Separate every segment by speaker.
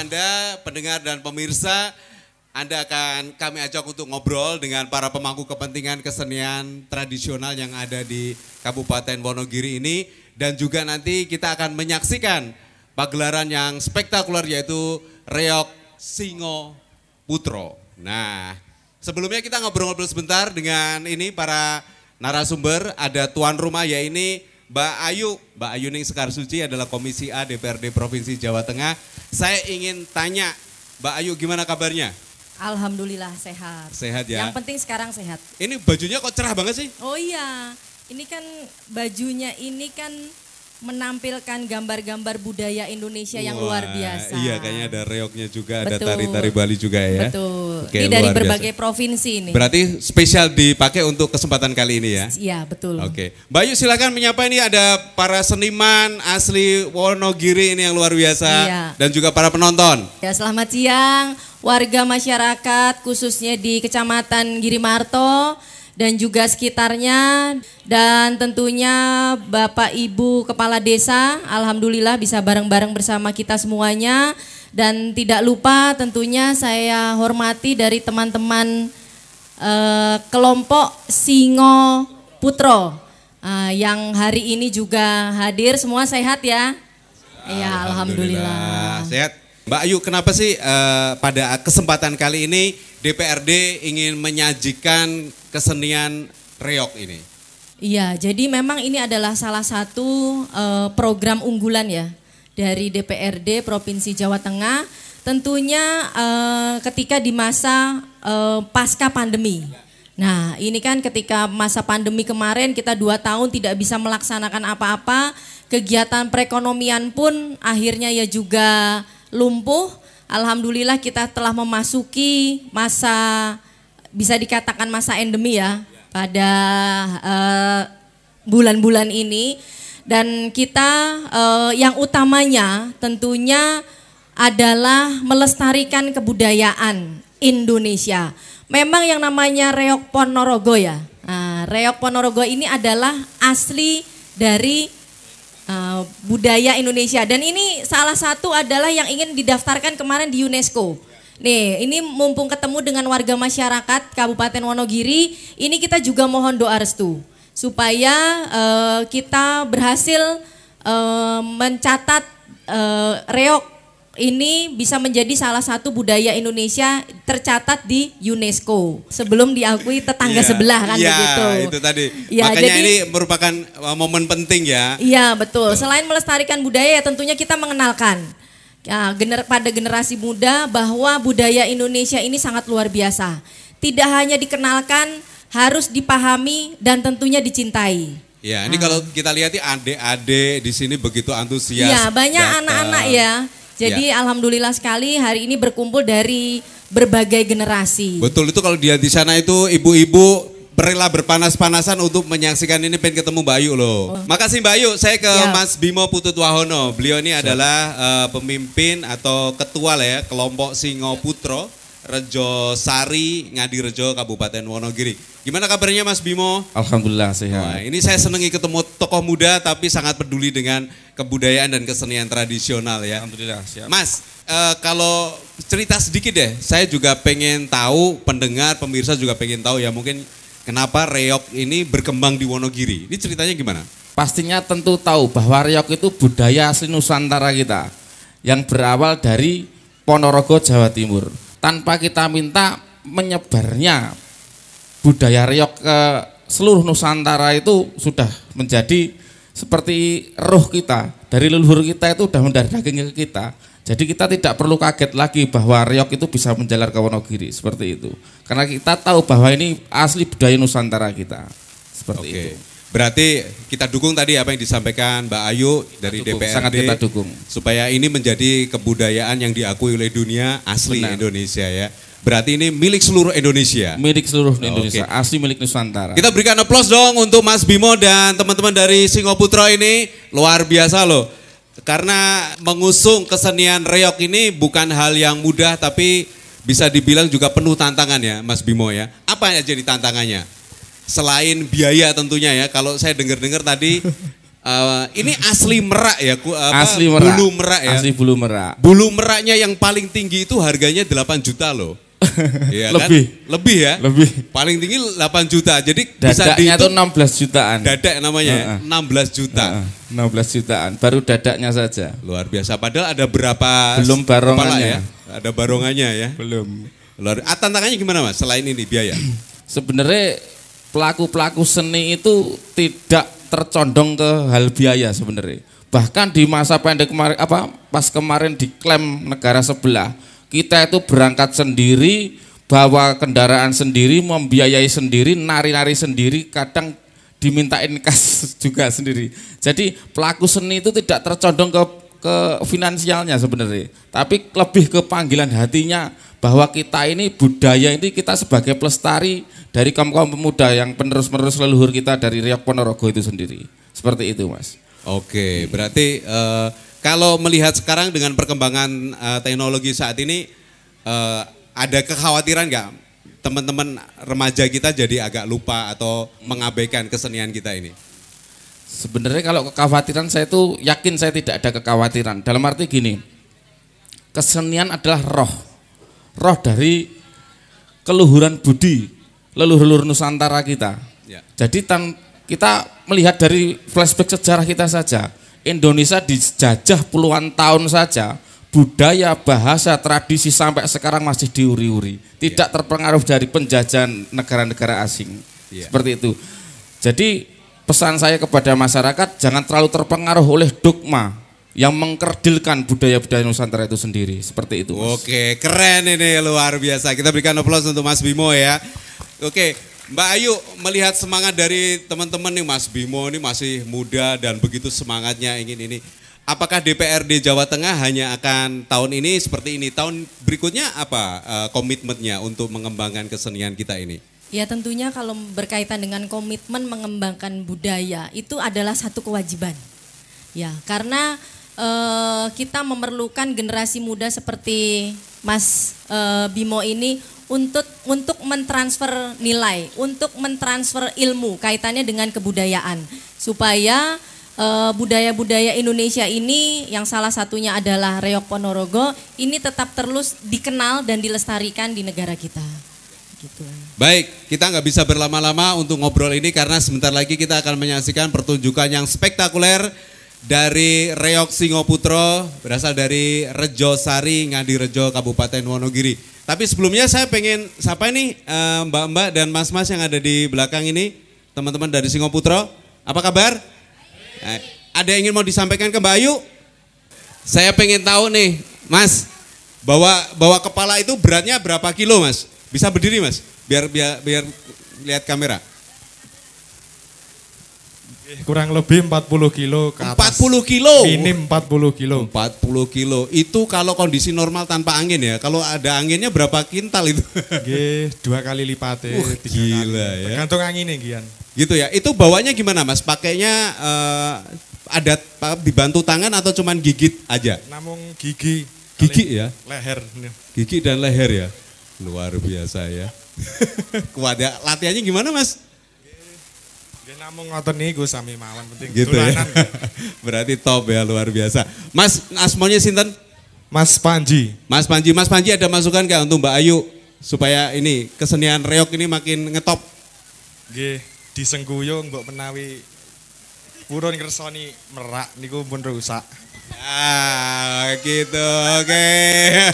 Speaker 1: Anda, pendengar dan pemirsa, Anda akan kami ajak untuk ngobrol dengan para pemangku kepentingan kesenian tradisional yang ada di Kabupaten Wonogiri ini. Dan juga nanti kita akan menyaksikan pagelaran yang spektakuler yaitu Reog Singo Putro. Nah, sebelumnya kita ngobrol-ngobrol sebentar dengan ini para narasumber. Ada tuan rumah yaitu Mbak Ayu. Mbak Ayu Ning Sekar Suci adalah Komisi A DPRD Provinsi Jawa Tengah. Saya ingin tanya, Mbak Ayu gimana kabarnya?
Speaker 2: Alhamdulillah sehat.
Speaker 1: Sehat ya?
Speaker 2: Yang penting sekarang sehat.
Speaker 1: Ini bajunya kok cerah banget sih?
Speaker 2: Oh iya, ini kan bajunya ini kan menampilkan gambar-gambar budaya Indonesia yang luar biasa.
Speaker 1: Iya, kayaknya ada reognya juga,
Speaker 2: Betul.
Speaker 1: ada tari-tari Bali juga ya.
Speaker 2: Betul.
Speaker 1: Oke,
Speaker 2: ini dari
Speaker 1: luar
Speaker 2: berbagai
Speaker 1: biasa.
Speaker 2: provinsi ini.
Speaker 1: Berarti spesial dipakai untuk kesempatan kali ini ya?
Speaker 2: Iya, betul.
Speaker 1: Oke, Mbak Ayu silakan menyapa, ini ada para seniman asli Wonogiri ini yang luar biasa.
Speaker 2: Iya.
Speaker 1: Dan juga para penonton.
Speaker 2: Ya, selamat siang warga masyarakat khususnya di Kecamatan Girimarto dan juga sekitarnya, dan tentunya Bapak Ibu Kepala Desa, alhamdulillah bisa bareng-bareng bersama kita semuanya. Dan tidak lupa tentunya saya hormati dari teman-teman kelompok Singo Putro yang hari ini juga hadir. Semua sehat ya? Iya, alhamdulillah.
Speaker 1: Sehat. Mbak Ayu, kenapa sih pada kesempatan kali ini DPRD ingin menyajikan kesenian reog ini?
Speaker 2: Iya, jadi memang ini adalah salah satu program unggulan ya dari DPRD Provinsi Jawa Tengah. Tentunya ketika di masa pasca pandemi. Nah, ini kan ketika masa pandemi kemarin kita 2 tahun tidak bisa melaksanakan apa-apa, kegiatan perekonomian pun akhirnya ya juga lumpuh. Alhamdulillah kita telah memasuki masa, bisa dikatakan masa endemi ya pada bulan-bulan ini. Dan kita yang utamanya tentunya adalah melestarikan kebudayaan Indonesia. Memang yang namanya Reog Ponorogo ya. Reog Ponorogo ini adalah asli dari budaya Indonesia, dan ini salah satu adalah yang ingin didaftarkan kemarin di UNESCO. Nih, ini mumpung ketemu dengan warga masyarakat Kabupaten Wonogiri, ini kita juga mohon doa restu supaya kita berhasil mencatat reog ini bisa menjadi salah satu budaya Indonesia tercatat di UNESCO sebelum diakui tetangga sebelah kan begitu.
Speaker 1: Iya, itu tadi.
Speaker 2: Ya,
Speaker 1: makanya
Speaker 2: jadi,
Speaker 1: ini merupakan momen penting ya.
Speaker 2: Iya, betul. Selain melestarikan budaya ya tentunya kita mengenalkan ya, pada generasi muda bahwa budaya Indonesia ini sangat luar biasa. Tidak hanya dikenalkan, harus dipahami dan tentunya dicintai.
Speaker 1: Ya, ini kalau kita lihat adik-adik di sini begitu antusias.
Speaker 2: Iya, banyak anak-anak ya. Jadi alhamdulillah sekali hari ini berkumpul dari berbagai generasi.
Speaker 1: Betul, itu kalau dia di sana itu ibu-ibu rela berpanas-panasan untuk menyaksikan ini, pengen ketemu Mbak Ayu loh. Makasih Mbak Ayu, saya ke Mas Bimo Pututwahono. Beliau ini adalah pemimpin atau ketua lah ya kelompok Singo Putro Rejo Sari, Ngadirejo, Kabupaten Wonogiri. Gimana kabarnya Mas Bimo?
Speaker 3: Alhamdulillah sehat.
Speaker 1: Wah, ini saya senangi ketemu tokoh muda tapi sangat peduli dengan kebudayaan dan kesenian tradisional ya.
Speaker 3: Alhamdulillah siap.
Speaker 1: Mas, kalau cerita sedikit deh, saya juga pengen tahu, pendengar, pemirsa juga pengen tahu ya, mungkin kenapa reog ini berkembang di Wonogiri. Ini ceritanya gimana?
Speaker 3: Pastinya tentu tahu bahwa reog itu budaya asli Nusantara kita yang berawal dari Ponorogo, Jawa Timur. Tanpa kita minta, menyebarnya budaya reog ke seluruh Nusantara itu sudah menjadi seperti roh kita. Dari leluhur kita itu sudah mendarah daging ke kita. Jadi kita tidak perlu kaget lagi bahwa reog itu bisa menjalar ke Wonogiri, seperti itu. Karena kita tahu bahwa ini asli budaya Nusantara kita. Seperti itu.
Speaker 1: Berarti kita dukung tadi apa yang disampaikan Mbak Ayu dari DPRD.
Speaker 3: Sangat kita dukung.
Speaker 1: Supaya ini menjadi kebudayaan yang diakui oleh dunia asli Indonesia ya. Berarti ini milik seluruh Indonesia.
Speaker 3: Milik seluruh Indonesia, asli milik Nusantara.
Speaker 1: Kita berikan aplaus dong untuk Mas Bimo dan teman-teman dari Singo Putro ini. Luar biasa loh. Karena mengusung kesenian reog ini bukan hal yang mudah, tapi bisa dibilang juga penuh tantangan ya Mas Bimo ya. Apa yang jadi tantangannya? Selain biaya tentunya ya, kalau saya dengar-dengar tadi Ini asli Merak ya,
Speaker 3: Asli Merak.
Speaker 1: bulu merak ya.
Speaker 3: Asli bulu merak.
Speaker 1: Bulu meraknya yang paling tinggi itu harganya 8 juta loh. Iya kan? Lebih ya?
Speaker 3: Lebih.
Speaker 1: Paling tinggi 8 juta. Jadi bisa
Speaker 3: Dadaknya tuh
Speaker 1: dihitung
Speaker 3: 16 jutaan.
Speaker 1: dadak namanya ya? 16 juta.
Speaker 3: 16 jutaan. Baru dadaknya saja.
Speaker 1: Luar biasa. Padahal ada berapa
Speaker 3: Belum
Speaker 1: kepala
Speaker 3: barongannya.
Speaker 1: ya? Ada barongannya ya.
Speaker 3: Belum.
Speaker 1: Tantangannya gimana Mas selain ini biaya?
Speaker 3: Sebenarnya pelaku-pelaku seni itu tidak tercondong ke hal biaya sebenarnya. Bahkan di masa pendek kemarin pas kemarin diklaim negara sebelah, kita itu berangkat sendiri, bawa kendaraan sendiri, membiayai sendiri, nari-nari sendiri, kadang dimintain kas juga sendiri. Jadi pelaku seni itu tidak tercondong ke finansialnya sebenarnya, tapi lebih ke panggilan hatinya bahwa kita ini budaya ini kita sebagai pelestari dari kaum pemuda yang penerus-menerus leluhur kita dari Riok Ponorogo itu sendiri. Seperti itu Mas.
Speaker 1: Oke, berarti kalau melihat sekarang dengan perkembangan teknologi saat ini, ada kekhawatiran nggak teman-teman remaja kita jadi agak lupa atau mengabaikan kesenian kita ini?
Speaker 3: Sebenarnya kalau kekhawatiran saya itu yakin saya tidak ada kekhawatiran. Dalam arti gini, kesenian adalah roh dari keluhuran budi leluhur Nusantara kita.
Speaker 1: Ya.
Speaker 3: Jadi kita melihat dari flashback sejarah kita saja, Indonesia dijajah puluhan tahun saja, budaya, bahasa, tradisi sampai sekarang masih diuri-uri, tidak terpengaruh dari penjajahan negara-negara asing. Seperti itu. Jadi pesan saya kepada masyarakat jangan terlalu terpengaruh oleh dogma yang mengkerdilkan budaya-budaya Nusantara itu sendiri. Seperti itu Mas.
Speaker 1: Oke, keren ini, luar biasa. Kita berikan aplaus untuk Mas Bimo ya. Oke, Mbak Ayu, melihat semangat dari teman-teman nih, Mas Bimo ini masih muda dan begitu semangatnya ingin ini. Apakah DPRD Jawa Tengah hanya akan tahun ini seperti ini, tahun berikutnya apa komitmennya untuk mengembangkan kesenian kita ini?
Speaker 2: Ya tentunya kalau berkaitan dengan komitmen mengembangkan budaya itu adalah satu kewajiban. Ya, karena kita memerlukan generasi muda seperti Mas Bimo ini untuk mentransfer nilai, untuk mentransfer ilmu kaitannya dengan kebudayaan supaya budaya-budaya Indonesia ini yang salah satunya adalah Reok Ponorogo ini tetap terus dikenal dan dilestarikan di negara kita. Gitu.
Speaker 1: Baik, kita nggak bisa berlama-lama untuk ngobrol ini karena sebentar lagi kita akan menyaksikan pertunjukan yang spektakuler dari Reok Singoputro berasal dari Rejosari, Ngadirejo, Kabupaten Wonogiri. Tapi sebelumnya saya pengen sapa nih mbak-mbak dan mas-mas yang ada di belakang ini, teman-teman dari Singoputro. Apa kabar? Ada yang ingin mau disampaikan ke Mbak Ayu? Saya pengen tahu nih, Mas, bawa kepala itu beratnya berapa kilo, Mas? Bisa berdiri, Mas? Biar lihat kamera.
Speaker 4: Kurang lebih 40 kilo ke atas.
Speaker 1: 40 kilo?
Speaker 4: Minim 40 kilo.
Speaker 1: 40 kilo. Itu kalau kondisi normal tanpa angin ya. Kalau ada anginnya berapa kintal itu?
Speaker 4: Nggih, 2 kali lipatnya. 3
Speaker 1: gila
Speaker 4: kali.
Speaker 1: ya.
Speaker 4: Tergantung anginnya Gian.
Speaker 1: Gitu ya. Itu bawanya gimana, Mas? Pakainya ada dibantu tangan atau cuman gigit aja?
Speaker 4: Namun gigi.
Speaker 1: Gigi ya?
Speaker 4: Leher.
Speaker 1: Gigi dan leher ya. Luar biasa ya. Kuat ya. Latihannya gimana, Mas?
Speaker 4: Namung ngoten niku sami mawon penting
Speaker 1: Gitu ya.
Speaker 4: dolanan.
Speaker 1: Berarti top ya, luar biasa. Mas, asmonya sinten?
Speaker 4: Mas Panji.
Speaker 1: Mas Panji ada masukan nggak untuk Mbak Ayu supaya ini kesenian reok ini makin ngetop?
Speaker 4: Nggih, disengguyo mbok menawi purun ngersoni merak niku pun rusak.
Speaker 1: Ah, gitu. Oke.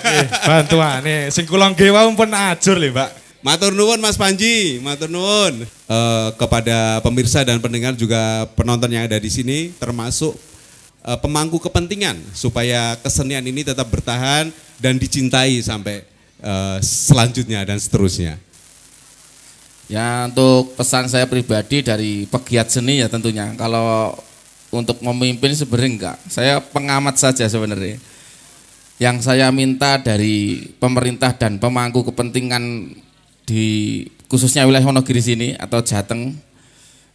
Speaker 4: Nggih, bantuane sing kula nggih wau pun ajur lho, Mbak.
Speaker 1: Matur nuwun Mas Panji, matur nuwun. Kepada pemirsa dan pendengar juga penonton yang ada di sini termasuk pemangku kepentingan supaya kesenian ini tetap bertahan dan dicintai sampai selanjutnya dan seterusnya.
Speaker 3: Ya untuk pesan saya pribadi dari pegiat seni ya tentunya. Kalau untuk memimpin sebenarnya enggak. Saya pengamat saja sebenarnya. Yang saya minta dari pemerintah dan pemangku kepentingan di khususnya wilayah Wonogiri sini atau Jateng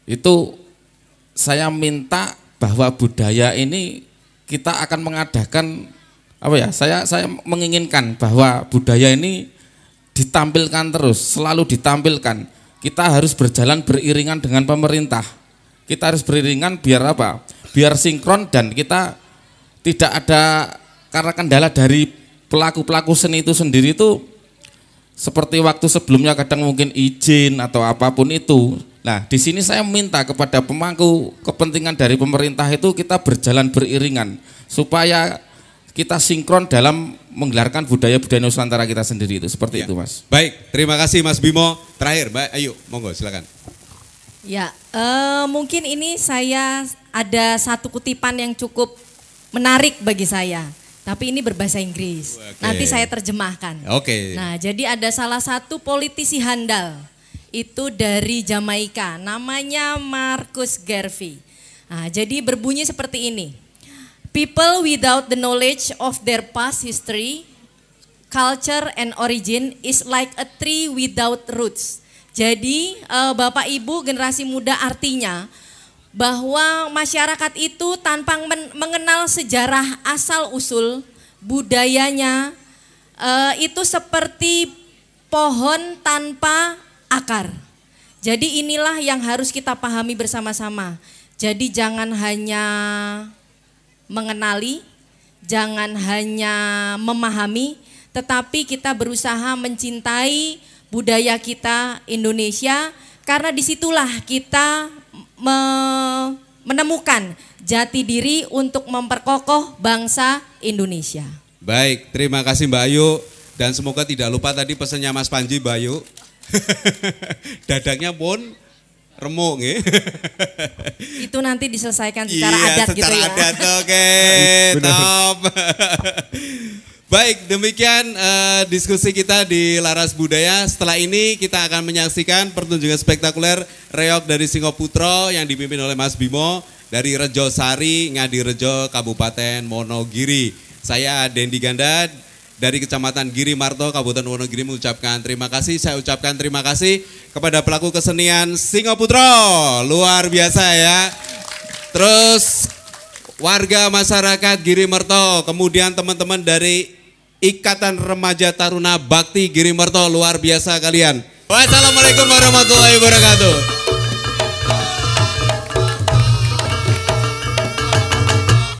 Speaker 3: itu saya minta bahwa budaya ini kita akan mengadakan apa ya, saya menginginkan bahwa budaya ini ditampilkan terus, selalu ditampilkan. Kita harus berjalan beriringan dengan pemerintah. Kita harus beriringan biar apa? biar sinkron dan kita tidak ada, karena kendala dari pelaku-pelaku seni itu sendiri itu seperti waktu sebelumnya kadang mungkin izin atau apapun itu. Nah, di sini saya minta kepada pemangku kepentingan dari pemerintah itu kita berjalan beriringan supaya kita sinkron dalam menggelarkan budaya-budaya Nusantara kita sendiri itu. Seperti itu, Mas.
Speaker 1: Baik, terima kasih Mas Bimo. Terakhir, Mbak Ayu, monggo silakan.
Speaker 2: Ya, mungkin ini saya ada satu kutipan yang cukup menarik bagi saya. Tapi ini berbahasa Inggris.
Speaker 1: Oke.
Speaker 2: Nanti saya terjemahkan.
Speaker 1: Oke.
Speaker 2: Nah, jadi ada salah satu politisi handal. Itu dari Jamaika, namanya Marcus Garvey. Nah, jadi berbunyi seperti ini. People without the knowledge of their past history, culture and origin is like a tree without roots. Jadi Bapak Ibu generasi muda artinya bahwa masyarakat itu tanpa mengenal sejarah asal usul budayanya itu seperti pohon tanpa akar. Jadi inilah yang harus kita pahami bersama-sama. Jadi jangan hanya mengenali, jangan hanya memahami, tetapi kita berusaha mencintai budaya kita Indonesia, karena disitulah kita menemukan jati diri untuk memperkokoh bangsa Indonesia.
Speaker 1: Baik, terima kasih Mbak Ayu, dan semoga tidak lupa tadi pesannya Mas Panji Mbak Ayu. Dadangnya pun remuk nggih.
Speaker 2: Itu nanti diselesaikan secara adat gitu ya.
Speaker 1: Secara adat, oke, top. Baik, demikian diskusi kita di Laras Budaya. Setelah ini kita akan menyaksikan pertunjukan spektakuler reog dari Singoputro yang dipimpin oleh Mas Bimo dari Rejo Sari, Ngadirejo, Kabupaten Wonogiri. Saya Dendi Ganda dari Kecamatan Giri Marto, Kabupaten Wonogiri mengucapkan terima kasih. Saya ucapkan terima kasih kepada pelaku kesenian Singoputro, luar biasa ya. Terus warga masyarakat Giri Marto, kemudian teman-teman dari Ikatan Remaja Taruna Bakti Giri Marto, luar biasa kalian. Wassalamualaikum warahmatullahi wabarakatuh.